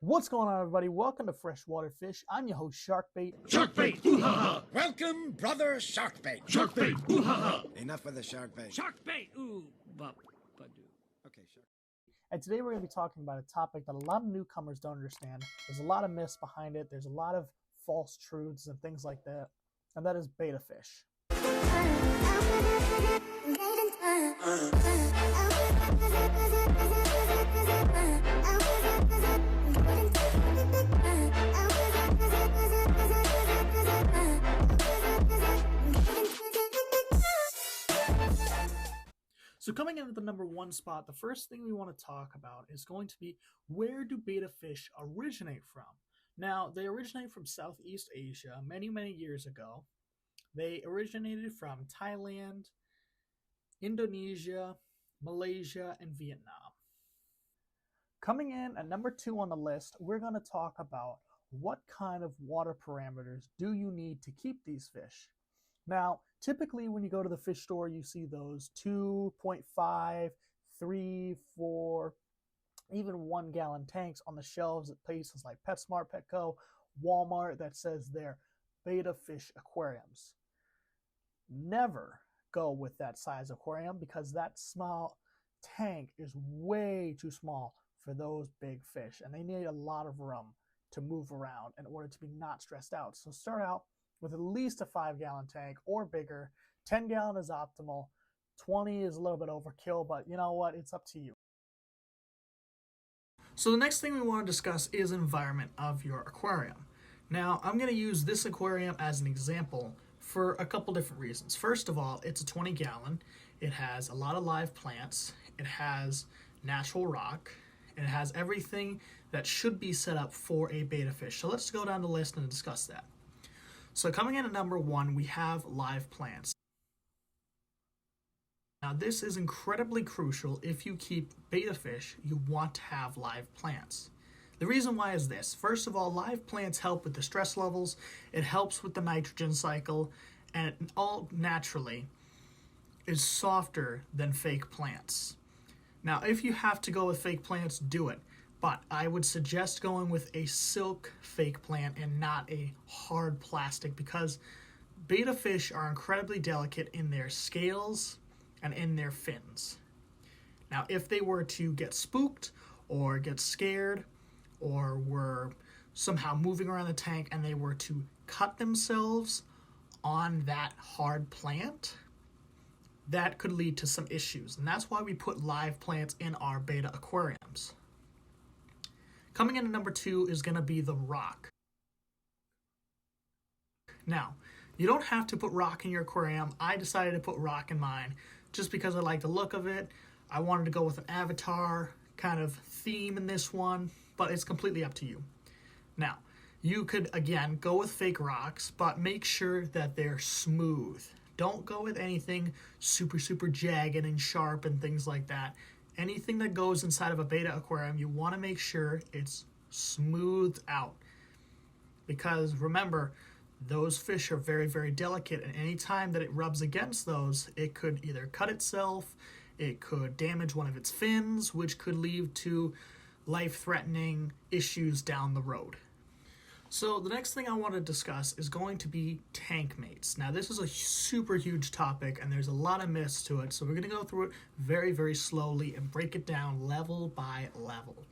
What's going on, everybody? Welcome to Freshwater Fish. I'm your host, Sharkbait. Sharkbait! Ooh ha ha! Welcome, brother Sharkbait. Sharkbait! Ooh ha ha! Enough with the Sharkbait. Sharkbait! Ooh, badu. Okay, Shark. And today we're going to be talking about a topic that a lot of newcomers don't understand. There's a lot of myths behind it. There's a lot of false truths and things like that. And that is betta fish. So coming in at the number one spot, the first thing we want to talk about is going to be, where do betta fish originate from? Now, they originate from Southeast Asia many, many years ago. They originated from Thailand, Indonesia, Malaysia, and Vietnam. Coming in at number two on the list, we're going to talk about what kind of water parameters do you need to keep these fish. Now, typically when you go to the fish store, you see those 2.5, 3, 4, even 1 gallon tanks on the shelves at places like PetSmart, Petco, Walmart that says they're betta fish aquariums. Never go with that size aquarium because that small tank is way too small for those big fish, and they need a lot of room to move around in order to be not stressed out. So start out with at least a 5-gallon tank or bigger. 10-gallon is optimal. 20 is a little bit overkill, but you know what? It's up to you. So the next thing we want to discuss is environment of your aquarium. Now, I'm going to use this aquarium as an example for a couple different reasons. First of all, it's a 20-gallon. It has a lot of live plants. It has natural rock. And it has everything that should be set up for a betta fish. So let's go down the list and discuss that. So coming in at number one, we have live plants. Now this is incredibly crucial. If you keep betta fish, you want to have live plants. The reason why is this. First of all, live plants help with the stress levels, it helps with the nitrogen cycle, and it all naturally is softer than fake plants. Now if you have to go with fake plants, do it. But I would suggest going with a silk fake plant and not a hard plastic, because betta fish are incredibly delicate in their scales and in their fins. Now, if they were to get spooked or get scared or were somehow moving around the tank and they were to cut themselves on that hard plant, that could lead to some issues. And that's why we put live plants in our betta aquariums. Coming in at number two is going to be the rock. Now, you don't have to put rock in your aquarium. I decided to put rock in mine just because I like the look of it. I wanted to go with an avatar kind of theme in this one, but it's completely up to you. Now, you could, again, go with fake rocks, but make sure that they're smooth. Don't go with anything super, super jagged and sharp and things like that. Anything that goes inside of a betta aquarium, you want to make sure it's smoothed out. Because remember, those fish are very, very delicate, and any time that it rubs against those, it could either cut itself, it could damage one of its fins, which could lead to life-threatening issues down the road. So the next thing I want to discuss is going to be tank mates. Now this is a super huge topic and there's a lot of myths to it, so we're going to go through it very, very slowly and break it down level by level.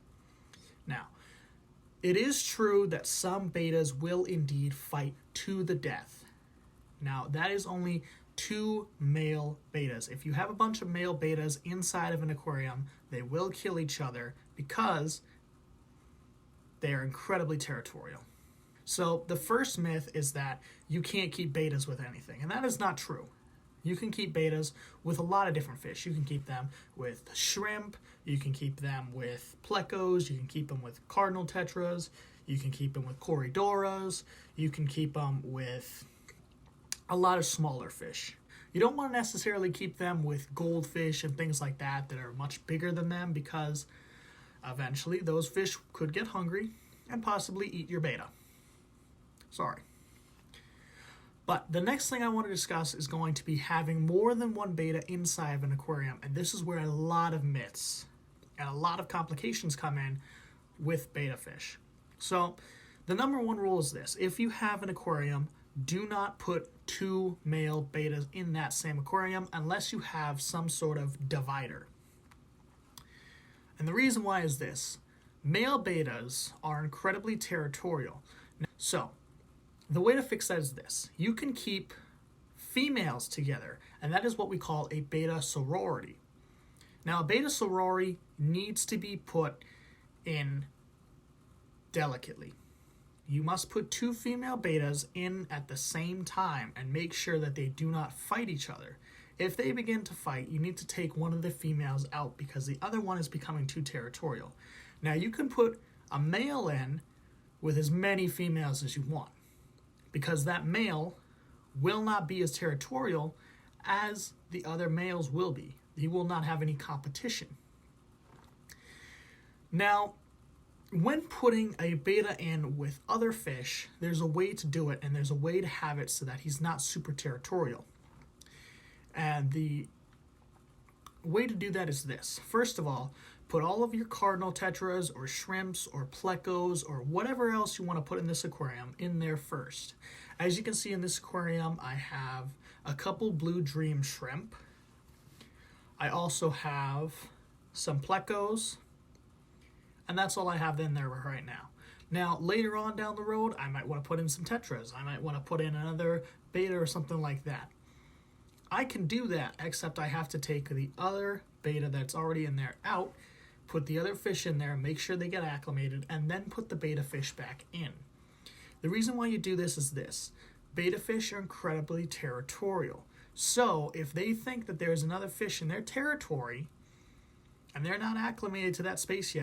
Now, it is true that some bettas will indeed fight to the death. Now that is only 2 male bettas. If you have a bunch of male bettas inside of an aquarium, they will kill each other because they are incredibly territorial. So the first myth is that you can't keep bettas with anything, and that is not true. You can keep bettas with a lot of different fish. You can keep them with shrimp, you can keep them with plecos, you can keep them with cardinal tetras, you can keep them with corydoras, you can keep them with a lot of smaller fish. You don't want to necessarily keep them with goldfish and things like that that are much bigger than them, because eventually those fish could get hungry and possibly eat your betta. Sorry. But the next thing I want to discuss is going to be having more than one betta inside of an aquarium, and this is where a lot of myths and a lot of complications come in with betta fish. So the number one rule is this: if you have an aquarium, do not put two male bettas in that same aquarium unless you have some sort of divider. And the reason why is this: male bettas are incredibly territorial. So the way to fix that is this: you can keep females together, and that is what we call a betta sorority. Now, a betta sorority needs to be put in delicately. You must put two female bettas in at the same time and make sure that they do not fight each other. If they begin to fight, you need to take one of the females out because the other one is becoming too territorial. Now, you can put a male in with as many females as you want, because that male will not be as territorial as the other males will be. He will not have any competition. Now, when putting a betta in with other fish, there's a way to do it, and there's a way to have it so that he's not super territorial. And the way to do that is this: first of all, put all of your cardinal tetras or shrimps or plecos or whatever else you want to put in this aquarium in there first. As you can see in this aquarium, I have a couple blue dream shrimp. I also have some plecos, and that's all I have in there right now. Now, later on down the road, I might want to put in some tetras. I might want to put in another betta or something like that. I can do that, except I have to take the other betta that's already in there out, put the other fish in there, make sure they get acclimated, and then put the betta fish back in. The reason why you do this is this: betta fish are incredibly territorial. So if they think that there's another fish in their territory and they're not acclimated to that space yet,